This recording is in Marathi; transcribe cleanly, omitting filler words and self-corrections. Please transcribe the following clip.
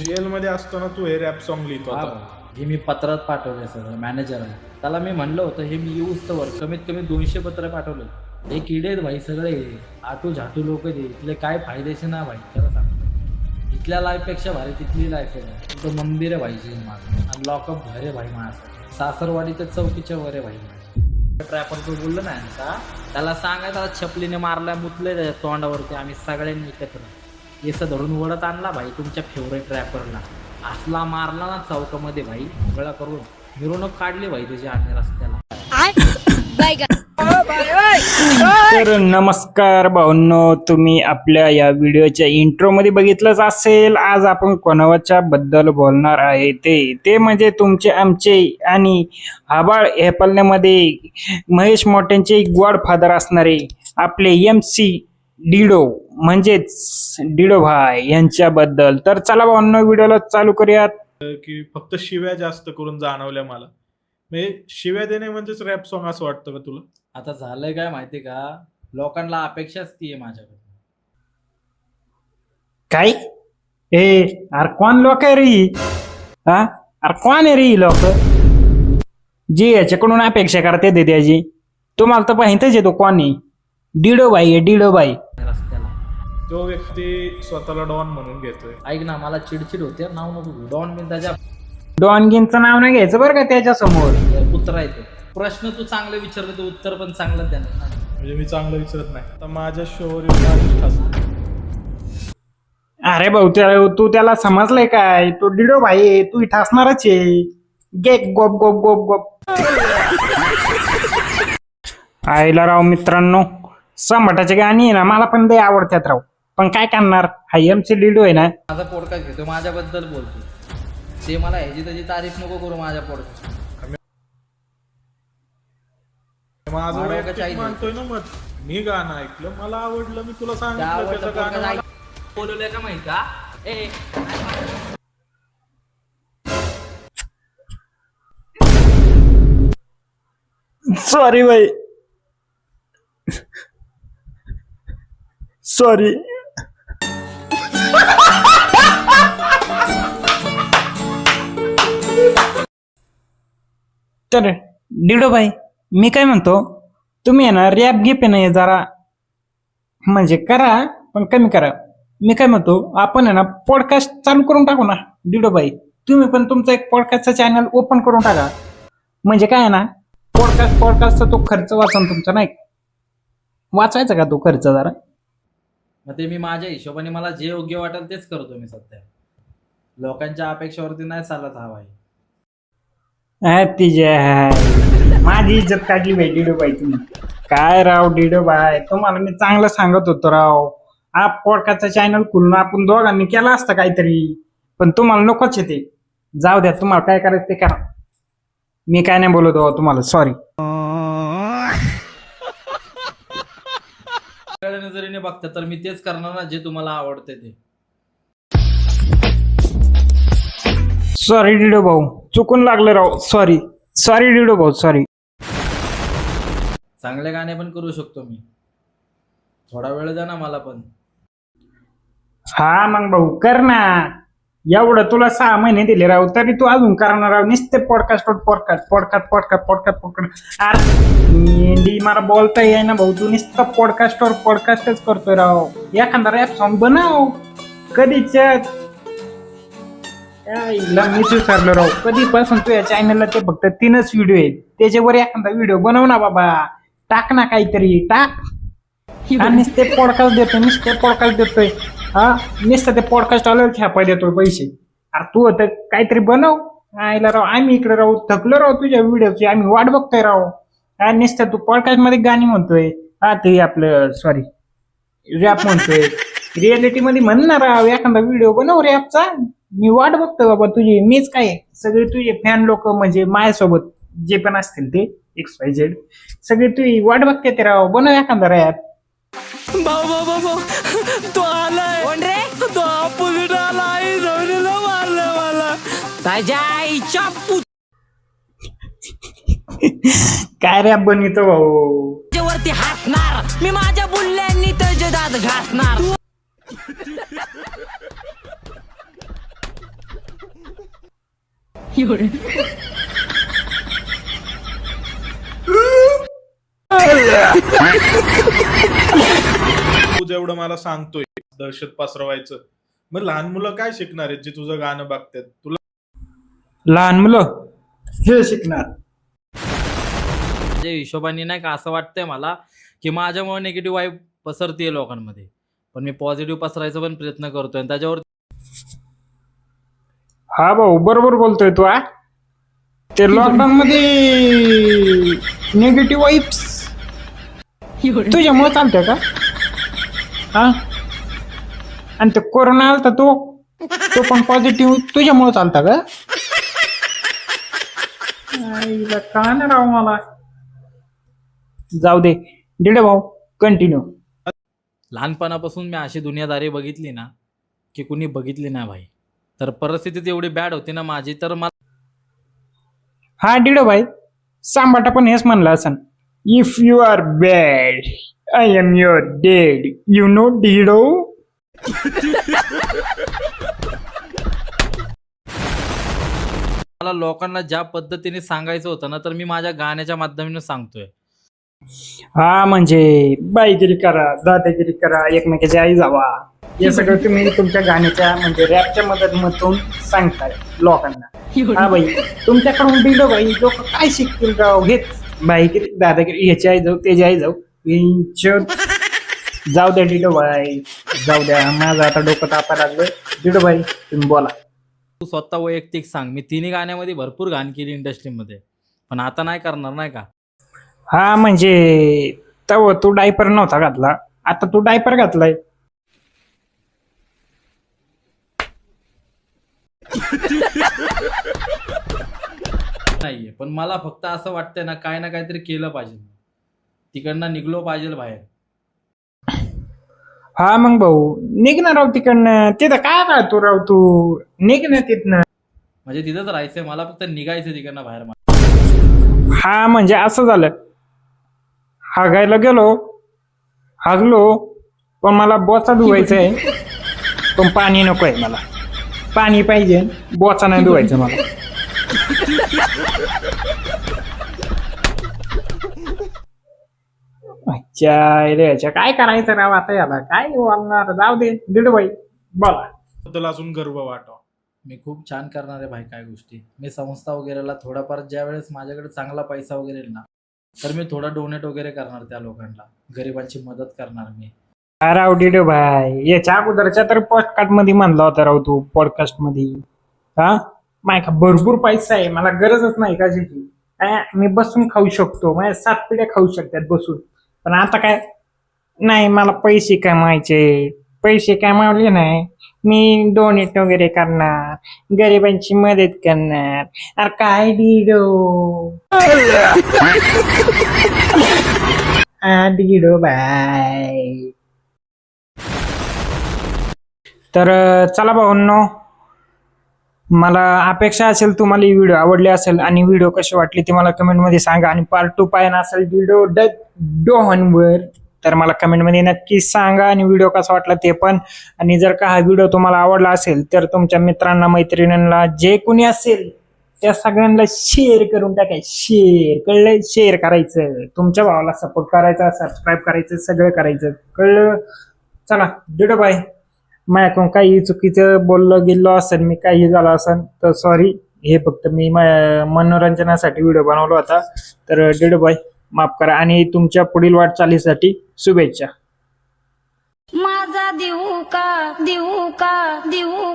जेल मध्ये असताना तू हे रॅप सॉन्ग लिहितो हा आता. भाई, हे मी पत्रात पाठवले सगळं मॅनेजर आहे त्याला मी म्हणलं होतं हे मी येऊच तर कमीत कमी 200 पत्र पाठवले. हे किडे आहेत भाई सगळे आटू झाटू लोक ते इथले काय फायदेचे ना भाई खरं सांगतो. इथल्या लाईफपेक्षा भारी तिथली लाईफ आहे. तो मंदिर आहे भाई जेल माझं आणि लॉकअप घर आहे भाई माझं. सासरवाडी तर चौकीच्या वर आहे भाई माझं. ट्रॅपर तो बोललो ना का त्याला सांगाय त्याला छपलीने मारलाय मुतले त्याच्या तोंडावरती आम्ही सगळ्यांनी एकत्र येसं धरून वडत आणला भाई तुमच्या फेवरेट रॅपरला. असला मारला ना चौकामध्ये भाई गळा करून मिरवणूक काढली भाई त्याची आम्ही रस्त्याला. तर नमस्कार भाऊंनो, तुम्ही आपल्या या व्हिडिओच्या इंट्रो मध्ये बघितलंच असेल. आज आपण कोणाच्या बद्दल बोलणार आहे ते म्हणजे तुमचे आमचे आणि आबाळ हे पल्ल्यामध्ये महेश मोठ्यांचे गॉडफादर असणारे आपले MC डिडो म्हणजेच डिडो भाई यांच्याबद्दल. तर चला भाऊंनो व्हिडिओला चालू करूयात. की फक्त शिव्या जास्त करून जाणवल्या मला. म्हणजे शिव्या देणे म्हणजेच रॅप सॉन्ग असं वाटतं का तुला? आता झालंय काय माहिती का लोकांना अपेक्षाच ती आहे माझ्याकडे. काय अरे कोण लोक आहे रे? हा अरे कोण आहे रे लोक जे याच्याकडून अपेक्षा करते ते त्याची? तुम्हाला तर माहितच आहे तो कोण आहे. डिडो भाई आहे डिडो भाई. रस्त्याला तो व्यक्ती स्वतःला डॉन म्हणून घेतोय. ऐक ना मला चिडचिड होते नाव नको घेऊ. डॉन बिन त्याच्या डॉनगिनचं नाव नाही घ्यायचं बरं का त्याच्या समोर. पुत्र आहे तो. प्रश्न तू चांगले विचारले तर उत्तर पण चांगलं देणार ना. म्हणजे मी चांगलं विचारत नाही. तर माझ्या शोवर येऊन ठासतो. अरे भाऊ तू त्याला समजलंय काय? तो डिडो भाई आहे, तू ठासणारच आहे. गे गोप गोप गोप गोप. आईला राव मित्रांनो, संभाटाची गाणी आहे ना मला पण ते आवडतात राव. पण काय करणार, हा MC डिडो आहे ना. माझा पॉडकास्ट घेतो माझ्याबद्दल बोलतो ते मला ह्याची त्याची तारीफ नको करू माझ्या पॉडकास्ट. माझं मला वैयक्तिक काही नाही. मानतोय ना मत. मी गाणं ऐकलं, मला आवडलं, मी तुला सांगितलं त्याचं गाणं. बोलवलंय का माहिती का सॉरी भाई, सॉरी. तर डिडो भाई मी काय म्हणतो, तुम्ही आहे ना रॅप गिप आहे ना हे जरा म्हणजे करा पण कमी करा. मी काय म्हणतो आपण आहे ना पॉडकास्ट चालू करून टाकू ना. डिडो भाई तुम्ही पण तुमचा एक पॉडकास्टचा चॅनल ओपन करून टाका. म्हणजे काय आहे ना पॉडकास्टचा तो खर्च वाचन तुमचा नाही वाचायचा का तो खर्च जरा. मग ते मी माझ्या हिशोबाने मला जे योग्य वाटेल तेच करतो मी सध्या. लोकांच्या अपेक्षावरती नाही चालत हा भाई. माझी इज्जत काढली बाई डिडो बाई तुम्ही. काय राव डिडो बाय, तुम्हाला मी चांगलं सांगत होतो राव. हा पॉडकास्टचा चॅनल खुलून आपण दोघांनी केला असतं काहीतरी, पण तुम्हाला नकोच आहे ते. जाऊ द्या, तुम्हाला काय करायचं ते करा. मी काय नाही बोलत हो तुम्हाला, सॉरी. वेगळ्या नजरेने बघता तर मी तेच करणार ना जे तुम्हाला आवडते ते. सॉरी डिडो भाऊ, चुकून लागलं राव. सॉरी सॉरी डिडो भाऊ, सॉरी. चांगले गाणे पण करू शकतो मी. थोडा वेळ द्या ना मला पण. हा मग भाऊ कर ना. एवढं तुला 6 महिने दिले राव तरी तू अजून करणार राव. नुसते podcast podcast podcast podcast podcast podcast. अरे मला बोलता येई ना भाऊ, तू नुसतं पॉडकास्टवर पॉडकास्टच करतोय राव. एखादा रॅप सॉन्ग बनव कधीच. मी विचारलं राव कधीपासून तू या चॅनलला ते फक्त 3च व्हिडिओ आहेत. त्याच्यावर एखादा व्हिडिओ बनव ना बाबा. टाक ना काहीतरी टाक. नुसते पॉडकास्ट देतोय. हा नुसतं ते पॉडकास्ट आल्यावर छापा देतोय पैसे. अरे तू आता काहीतरी बनव. आयला राव आम्ही इकडे राहू थकलो राव तुझ्या व्हिडिओची. आम्ही वाट बघतोय राव. नुसतं तू पॉडकास्ट मध्ये गाणी म्हणतोय. हा ते आपलं सॉरी रॅप म्हणतोय. रियालिटी मध्ये म्हण ना राव, एखादा व्हिडिओ बनव रॅपचा. मी वाट बघतोय बाबा तुझी. मीच काय सगळे तुझे फॅन लोक म्हणजे माझ्यासोबत जे पण असतील ते XYZ सगळे तुझी वाट बघते ते राव. बनव एखादा रॅप. तो आलाय कोण रे? तो अपोजिट आलाय. मारलं मला ताज्या आईच्या काय रॅप बनवतो भाऊ. वरती हसणार मी माझ्या बुल्ल्यांनी त्याचे दात घासणार. तू जेवढं मला सांगतोय दहशत पसरवायचं, मग लहान मुलं काय शिकणार आहेत जे तुझं गाणं बघतात? तुला लहान मुलं हे शिकणार. माझ्या हिशोबाने नाही का असं वाटतंय मला की माझ्यामुळे निगेटिव्ह वाईब पसरतीये लोकांमध्ये, पण मी पॉझिटिव्ह पसरायचा पण प्रयत्न करतोय आणि त्याच्यावर हा भाऊ बरोबर बोलतोय तू. ते लॉकडाऊन मध्ये निगेटिव्ह वाईब्स तुझ्यामुळे चालतंय का? हा, आणि ते कोरोना आलता तो पण पॉझिटिव्ह तुझ्यामुळे चालता का? आईला का नाही राव मला. जाऊ दे दिडे भाऊ, कंटिन्यू. लहानपणापासून मी अशी दुनियादारी बघितली ना की कुणी बघितली नाही भाई. तर परिस्थिती एवढी बॅड होती ना माझी, तर मला हा डिडो भाई, सांबाटा पण हेच म्हणलं असं, if you are bad I am your dad, you know ditto. मला लोकांना ज्या पद्धतीने सांगायचं होतं ना, तर मी माझ्या गाण्याच्या माध्यमातून सांगतोय. हा म्हणजे बाईगिरी करा, दादागिरी करा, एकमेकाची आई जावा, हे सगळं तुम्ही तुमच्या गाण्याच्या म्हणजे रॅपच्या मदतीतून सांगताय लोकांना. हा भाई, तुमच्याकडून डिडो भाई लोक काय शिकतील राव? हेच बाईगिरी दादागिरी, ह्याची आई जाऊ त्याची आई जाऊ. जाऊ द्या डिडो भाई, जाऊ द्या. माझं आता डोकं तापा लागलं. डिडो भाई तुम्ही बोला. तू स्वतः वैयक्तिक सांग. मी तिन्ही गाण्यामध्ये भरपूर गाणी केली इंडस्ट्रीमध्ये, पण आता नाही करणार नाही का. हा म्हणजे तेव्हा तू डायपर नव्हता घातला, आता तू डायपर घातलाय. नाहीये, पण मला फक्त असं वाटतंय ना काय ना काहीतरी केलं पाहिजे, तिकडनं निघलो पाहिजे बाहेर. हा मग भाऊ निघणार राव तिकडनं. तिथं काय राहतो राव तू, निघ ना तिथनं. म्हणजे तिथंच राहायचंय मला, फक्त निघायचं तिकडनं बाहेर. हा म्हणजे असं झालं, हागायला गेलो, हागलो, पण मला बोचा धुवायचा आहे, पण पाणी नको आहे मला. पाणी पाहिजे, बोचा नाही धुवायचं मला. याच्या काय करायचं राव आता, याला काय बोलणार. जाऊ दे दिडूबाई बोला. बद्दल अजून गर्व वाटावा. मी खूप छान करणार आहे भाई काय गोष्टी. मी संस्था वगैरेला थोडाफार ज्या वेळेस माझ्याकडे चांगला पैसा वगैरे येईल ना, तर मी थोडा डोनेट वगैरे करणार त्या लोकांना, गरिबांची मदत करणार मी. राव डिडो भाई, याच्या अगोदरच्या तर पॉडकास्ट मध्ये म्हणला होता राव तू, पॉडकास्ट मध्ये. हा मायका भरपूर पैसा आहे, मला गरजच नाही कशाची. मी बसून खाऊ शकतो, माझ्या 7 पिढ्या खाऊ शकतात बसून. पण आता काय नाही, मला पैसे कमायचे. पैसे कमावले नाही, मी डोनेट वगैरे करणार, गरिबांची मदत करणार. अरे काय डिडो, डिडो बाय. तर चला भाऊंनो, मला अपेक्षा असेल तुम्हाला ही व्हिडिओ आवडली असेल, आणि व्हिडिओ कशी वाटली ते मला कमेंटमध्ये सांगा. आणि पार्ट 2 पाहिजे असेल व्हिडिओ डोहनवर, तर मला कमेंटमध्ये नक्की सांगा. आणि व्हिडिओ कसा वाटला ते पण. आणि जर का हा व्हिडिओ तुम्हाला आवडला असेल तर तुमच्या मित्रांना, मैत्रिणींना, जे कोणी असेल त्या सगळ्यांना शेअर करून टाकाय. शेअर कळलं, शेअर करायचं, तुमच्या भावाला सपोर्ट करायचा, सबस्क्राईब करायचं, सगळं करायचं, कळलं. चला डिडो बाय. माझ्याकडून काही चुकीचं बोललं गेलं असेल, मी काही झालं असेल तर सॉरी. हे फक्त मी मनोरंजनासाठी व्हिडिओ बनवला होता. तर डिडो बाय माफ करा, आणि तुमच्या पुढील वाटचालीसाठी शुभेच्छा. माझा देऊ का देऊ का देऊ